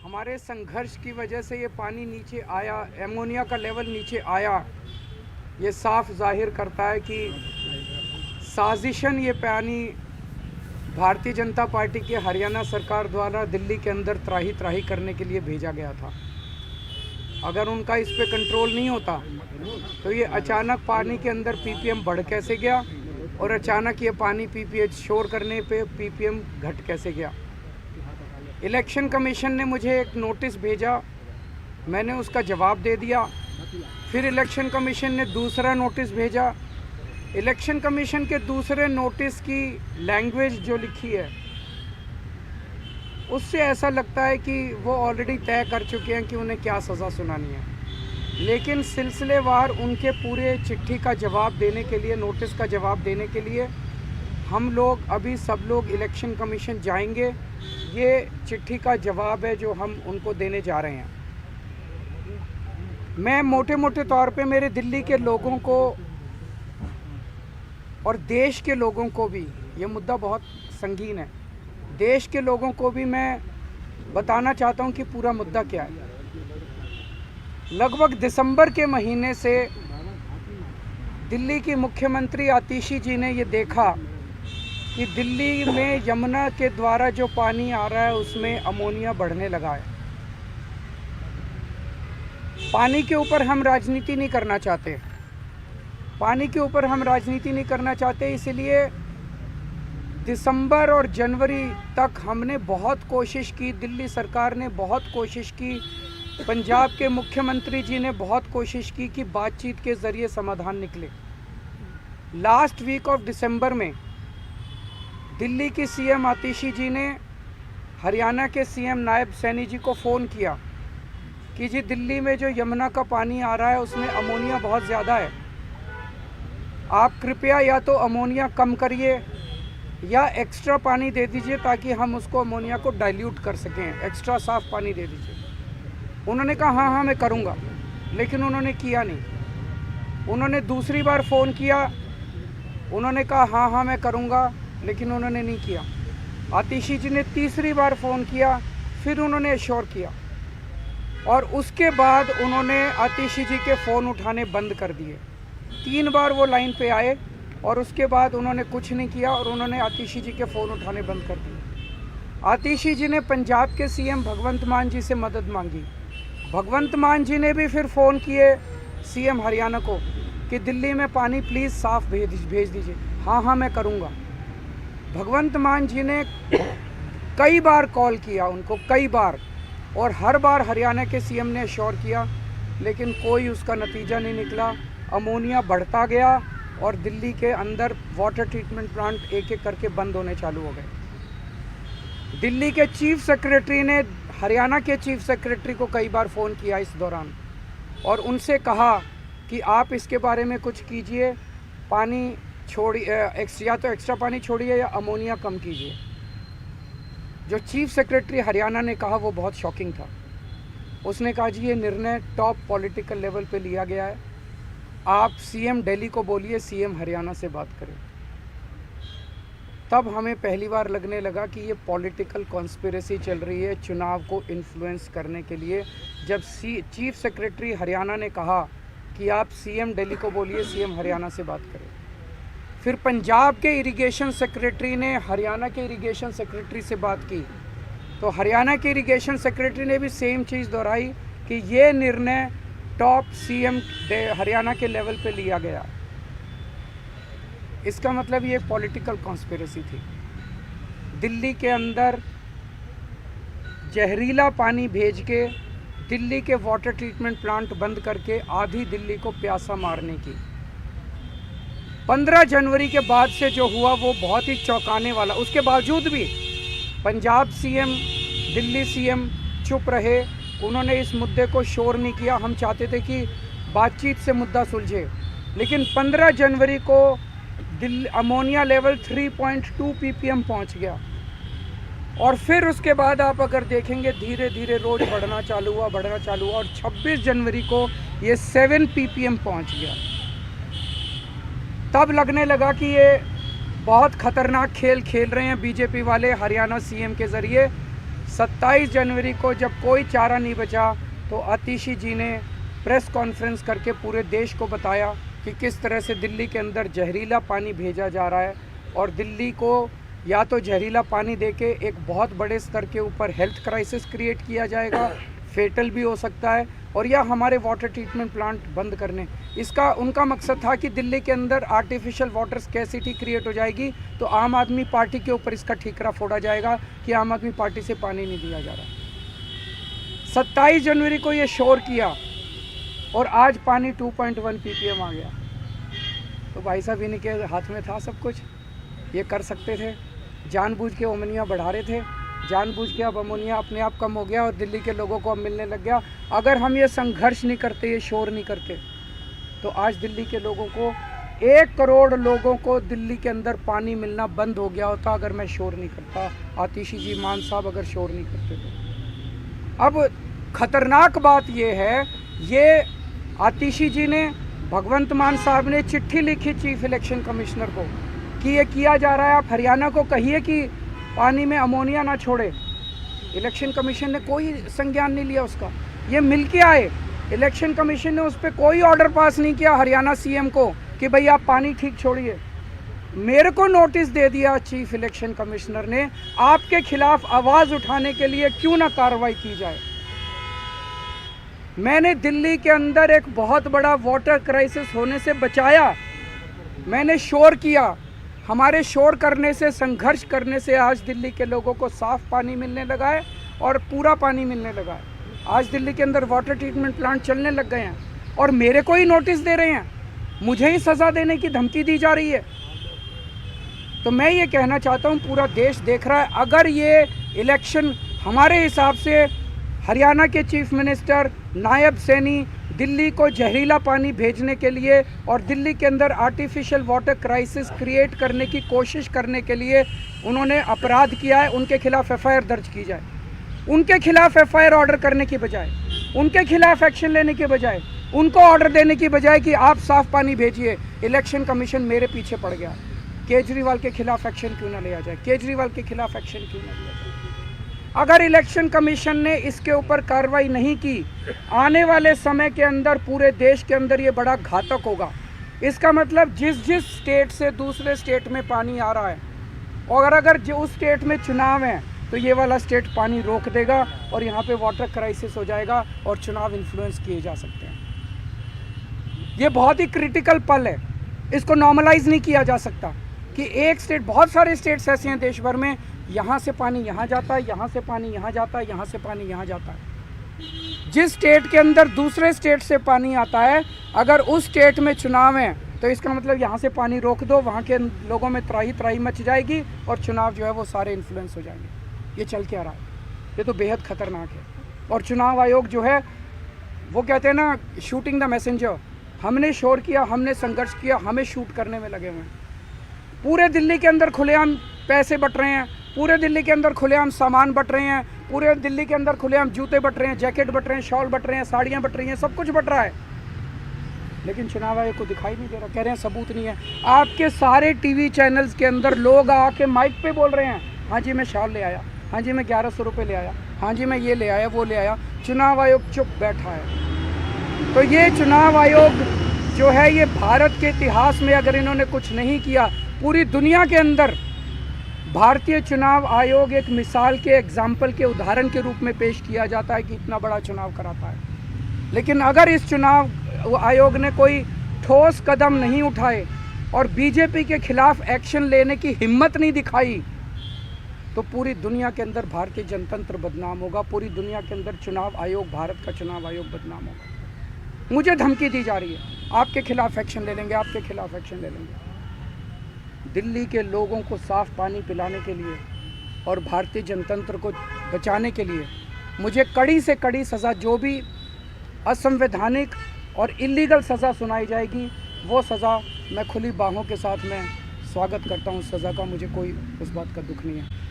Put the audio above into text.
हमारे संघर्ष की वजह से ये पानी नीचे आया, एमोनिया का लेवल नीचे आया, ये साफ जाहिर करता है कि साजिशन ये पानी भारतीय जनता पार्टी के हरियाणा सरकार द्वारा दिल्ली के अंदर त्राही त्राही करने के लिए भेजा गया था। अगर उनका इस पे कंट्रोल नहीं होता तो ये अचानक पानी के अंदर पीपीएम बढ़ कैसे गया और अचानक ये पानी पीपीएच शोर करने पे पीपीएम घट कैसे गया। इलेक्शन कमीशन ने मुझे एक नोटिस भेजा, मैंने उसका जवाब दे दिया। फिर इलेक्शन कमीशन ने दूसरा नोटिस भेजा। इलेक्शन कमीशन के दूसरे नोटिस की लैंग्वेज जो लिखी है उससे ऐसा लगता है कि वो ऑलरेडी तय कर चुके हैं कि उन्हें क्या सज़ा सुनानी है। लेकिन सिलसिलेवार उनके पूरे चिट्ठी का जवाब देने के लिए, नोटिस का जवाब देने के लिए हम लोग अभी सब लोग इलेक्शन कमीशन जाएंगे। ये चिट्ठी का जवाब है जो हम उनको देने जा रहे हैं। मैं मोटे मोटे तौर पे मेरे दिल्ली के लोगों को और देश के लोगों को भी, ये मुद्दा बहुत संगीन है, देश के लोगों को भी मैं बताना चाहता हूँ कि पूरा मुद्दा क्या है। लगभग दिसंबर के महीने से दिल्ली की मुख्यमंत्री आतिशी जी ने ये देखा कि दिल्ली में यमुना के द्वारा जो पानी आ रहा है उसमें अमोनिया बढ़ने लगा है। पानी के ऊपर हम राजनीति नहीं करना चाहते, पानी के ऊपर हम राजनीति नहीं करना चाहते, इसलिए दिसंबर और जनवरी तक हमने बहुत कोशिश की, दिल्ली सरकार ने बहुत कोशिश की, पंजाब के मुख्यमंत्री जी ने बहुत कोशिश की कि बातचीत के ज़रिए समाधान निकले। लास्ट वीक ऑफ दिसंबर में दिल्ली की सीएम आतिशी जी ने हरियाणा के सीएम नायब सैनी जी को फ़ोन किया कि जी दिल्ली में जो यमुना का पानी आ रहा है उसमें अमोनिया बहुत ज़्यादा है, आप कृपया या तो अमोनिया कम करिए या एक्स्ट्रा पानी दे दीजिए ताकि हम उसको अमोनिया को डाइल्यूट कर सकें, एक्स्ट्रा साफ़ पानी दे दीजिए। उन्होंने कहा हाँ हाँ मैं करूँगा, लेकिन उन्होंने किया नहीं। उन्होंने दूसरी बार फ़ोन किया, उन्होंने कहा हाँ हाँ मैं करूँगा, लेकिन उन्होंने नहीं किया। आतिशी जी ने तीसरी बार फ़ोन किया, फिर उन्होंने एश्योर किया और उसके बाद उन्होंने आतिशी जी के फ़ोन उठाने बंद कर दिए। 3 बार वो लाइन पे आए और उसके बाद उन्होंने कुछ नहीं किया और उन्होंने आतिशी जी के फ़ोन उठाने बंद कर दिए। आतिशी जी ने पंजाब के सीएम भगवंत मान जी से मदद मांगी। भगवंत मान जी ने भी फिर फ़ोन किए सीएम हरियाणा को कि दिल्ली में पानी प्लीज़ साफ़ भेज दीजिए। हाँ हाँ मैं करूँगा। भगवंत मान जी ने कई बार कॉल किया उनको, कई बार, और हर बार हरियाणा के सीएम ने एश्योर किया, लेकिन कोई उसका नतीजा नहीं निकला। अमोनिया बढ़ता गया और दिल्ली के अंदर वाटर ट्रीटमेंट प्लांट एक एक करके बंद होने चालू हो गए। दिल्ली के चीफ सेक्रेटरी ने हरियाणा के चीफ सेक्रेटरी को कई बार फ़ोन किया इस दौरान और उनसे कहा कि आप इसके बारे में कुछ कीजिए, पानी छोड़िए, या तो एक्स्ट्रा पानी छोड़िए या अमोनिया कम कीजिए। जो चीफ सेक्रेटरी हरियाणा ने कहा वो बहुत शॉकिंग था। उसने कहा जी ये निर्णय टॉप पॉलिटिकल लेवल पे लिया गया है, आप सीएम दिल्ली को बोलिए सीएम हरियाणा से बात करें। तब हमें पहली बार लगने लगा कि ये पॉलिटिकल कॉन्स्पिरेसी चल रही है चुनाव को इन्फ्लुएंस करने के लिए। जब चीफ सेक्रेटरी हरियाणा ने कहा कि आप सीएम दिल्ली को बोलिए सीएम हरियाणा से बात करें, फिर पंजाब के इरिगेशन सेक्रेटरी ने हरियाणा के इरिगेशन सेक्रेटरी से बात की तो हरियाणा के इरिगेशन सेक्रेटरी ने भी सेम चीज़ दोहराई कि ये निर्णय टॉप सीएम हरियाणा के लेवल पे लिया गया। इसका मतलब ये पॉलिटिकल कॉन्स्पिरेसी थी। दिल्ली के अंदर जहरीला पानी भेज के दिल्ली के वाटर ट्रीटमेंट प्लांट बंद करके आधी दिल्ली को प्यासा मारने की। 15 जनवरी के बाद से जो हुआ वो बहुत ही चौंकाने वाला। उसके बावजूद भी पंजाब सीएम, दिल्ली सीएम चुप रहे, उन्होंने इस मुद्दे को शोर नहीं किया। हम चाहते थे कि बातचीत से मुद्दा सुलझे, लेकिन 15 जनवरी को दिल्ली अमोनिया लेवल 3.2 ppm पहुंच गया और फिर उसके बाद आप अगर देखेंगे धीरे धीरे रोज बढ़ना चालू हुआ और 26 जनवरी को ये 7 ppm पहुंच गया। तब लगने लगा कि ये बहुत ख़तरनाक खेल खेल रहे हैं बीजेपी वाले हरियाणा सीएम के ज़रिए। 27 जनवरी को जब कोई चारा नहीं बचा तो आतिशी जी ने प्रेस कॉन्फ्रेंस करके पूरे देश को बताया कि किस तरह से दिल्ली के अंदर जहरीला पानी भेजा जा रहा है और दिल्ली को या तो जहरीला पानी देके एक बहुत बड़े स्तर के ऊपर हेल्थ क्राइसिस क्रिएट किया जाएगा, फेटल भी हो सकता है, और या हमारे वाटर ट्रीटमेंट प्लांट बंद करने। इसका उनका मकसद था कि दिल्ली के अंदर आर्टिफिशियल वाटर स्कैसिटी क्रिएट हो जाएगी तो आम आदमी पार्टी के ऊपर इसका ठीकरा फोड़ा जाएगा कि आम आदमी पार्टी से पानी नहीं दिया जा रहा। 27 जनवरी को ये शोर किया और आज पानी 2.1 ppm आ गया। तो भाई साहब इन्हीं के हाथ में था सब कुछ, ये कर सकते थे। जानबूझ के अमोनिया बढ़ा रहे थे, जानबूझ के अब अमोनिया अपने आप कम हो गया और दिल्ली के लोगों को अब मिलने लग गया। अगर हम ये संघर्ष नहीं करते, ये शोर नहीं करते, तो आज दिल्ली के लोगों को 1 करोड़ लोगों को दिल्ली के अंदर पानी मिलना बंद हो गया होता अगर मैं शोर नहीं करता, आतिशी जी, मान साहब अगर शोर नहीं करते तो। अब खतरनाक बात ये है, ये आतिशी जी ने, भगवंत मान साहब ने चिट्ठी लिखी चीफ इलेक्शन कमिश्नर को कि ये किया जा रहा है, आप हरियाणा को कहिए कि पानी में अमोनिया ना छोड़े। इलेक्शन कमीशन ने कोई संज्ञान नहीं लिया उसका। ये मिल के आए, इलेक्शन कमीशन ने उस पर कोई ऑर्डर पास नहीं किया हरियाणा सीएम को कि भाई आप पानी ठीक छोड़िए। मेरे को नोटिस दे दिया चीफ इलेक्शन कमिश्नर ने, आपके खिलाफ आवाज़ उठाने के लिए क्यों ना कार्रवाई की जाए। मैंने दिल्ली के अंदर एक बहुत बड़ा वाटर क्राइसिस होने से बचाया, मैंने शोर किया। हमारे शोर करने से, संघर्ष करने से आज दिल्ली के लोगों को साफ़ पानी मिलने लगा है और पूरा पानी मिलने लगा है। आज दिल्ली के अंदर वाटर ट्रीटमेंट प्लांट चलने लग गए हैं और मेरे को ही नोटिस दे रहे हैं, मुझे ही सज़ा देने की धमकी दी जा रही है। तो मैं ये कहना चाहता हूँ, पूरा देश देख रहा है, अगर ये इलेक्शन हमारे हिसाब से हरियाणा के चीफ मिनिस्टर नायब सैनी दिल्ली को जहरीला पानी भेजने के लिए और दिल्ली के अंदर आर्टिफिशियल वाटर क्राइसिस क्रिएट करने की कोशिश करने के लिए उन्होंने अपराध किया है, उनके खिलाफ एफआईआर दर्ज की जाए। उनके खिलाफ एफआईआर ऑर्डर करने की बजाय, उनके खिलाफ एक्शन लेने के बजाय, उनको ऑर्डर देने की बजाय कि आप साफ पानी भेजिए, इलेक्शन कमीशन मेरे पीछे पड़ गया। केजरीवाल के खिलाफ एक्शन क्यों ना लिया जाए, केजरीवाल के खिलाफ एक्शन क्यों ना लिया जाए। अगर इलेक्शन कमीशन ने इसके ऊपर कार्रवाई नहीं की, आने वाले समय के अंदर पूरे देश के अंदर ये बड़ा घातक होगा। इसका मतलब जिस स्टेट से दूसरे स्टेट में पानी आ रहा है, और अगर जो उस स्टेट में चुनाव है तो ये वाला स्टेट पानी रोक देगा और यहाँ पे वाटर क्राइसिस हो जाएगा और चुनाव इन्फ्लुएंस किए जा सकते हैं। ये बहुत ही क्रिटिकल पल है, इसको नॉर्मलाइज नहीं किया जा सकता कि एक स्टेट, बहुत सारे स्टेट्स ऐसे हैं देश भर में, यहाँ से पानी यहाँ जाता है, यहाँ से पानी यहाँ जाता है, यहाँ से पानी यहाँ जाता है। जिस स्टेट के अंदर दूसरे स्टेट से पानी आता है, अगर उस स्टेट में चुनाव है तो इसका मतलब यहाँ से पानी रोक दो, वहाँ के लोगों में त्राही त्राही मच जाएगी और चुनाव जो है वो सारे इन्फ्लुएंस हो जाएंगे। ये चल क्या रहा है, ये तो बेहद खतरनाक है। और चुनाव आयोग जो है वो कहते हैं ना, शूटिंग द मैसेंजर। हमने शोर किया, हमने संघर्ष किया, हमें शूट करने में लगे हुए हैं। पूरे दिल्ली के अंदर खुलेआम पैसे बट रहे हैं, पूरे दिल्ली के अंदर खुलेआम सामान बट रहे हैं, पूरे दिल्ली के अंदर खुलेआम जूते बट रहे हैं, जैकेट बट रहे हैं, शॉल बट रहे हैं, साड़ियाँ बट रही हैं, सब कुछ बट रहा है। लेकिन चुनाव आयोग को दिखाई नहीं दे रहा, कह रहे हैं सबूत नहीं है। आपके सारे टीवी चैनल्स के अंदर लोग आके माइक पे बोल रहे हैं, हाँ जी मैं शॉल ले आया, हाँ जी मैं 1100 रुपये ले आया, हाँ जी मैं ये ले आया, वो ले आया। चुनाव आयोग चुप बैठा है। तो ये चुनाव आयोग जो है, ये भारत के इतिहास में अगर इन्होंने कुछ नहीं किया, पूरी दुनिया के अंदर भारतीय चुनाव आयोग एक मिसाल के, एग्जाम्पल के, उदाहरण के रूप में पेश किया जाता है कि इतना बड़ा चुनाव कराता है। लेकिन अगर इस चुनाव आयोग ने कोई ठोस कदम नहीं उठाए और बीजेपी के खिलाफ एक्शन लेने की हिम्मत नहीं दिखाई, तो पूरी दुनिया के अंदर भारतीय जनतंत्र बदनाम होगा, पूरी दुनिया के अंदर चुनाव आयोग, भारत का चुनाव आयोग बदनाम होगा। मुझे धमकी दी जा रही है, आपके खिलाफ एक्शन ले लेंगे, आपके खिलाफ एक्शन ले लेंगे। दिल्ली के लोगों को साफ पानी पिलाने के लिए और भारतीय जनतंत्र को बचाने के लिए मुझे कड़ी से कड़ी सज़ा, जो भी असंवैधानिक और इलीगल सज़ा सुनाई जाएगी, वो सज़ा मैं खुली बाहों के साथ में स्वागत करता हूँ। सज़ा का मुझे कोई उस बात का दुख नहीं है।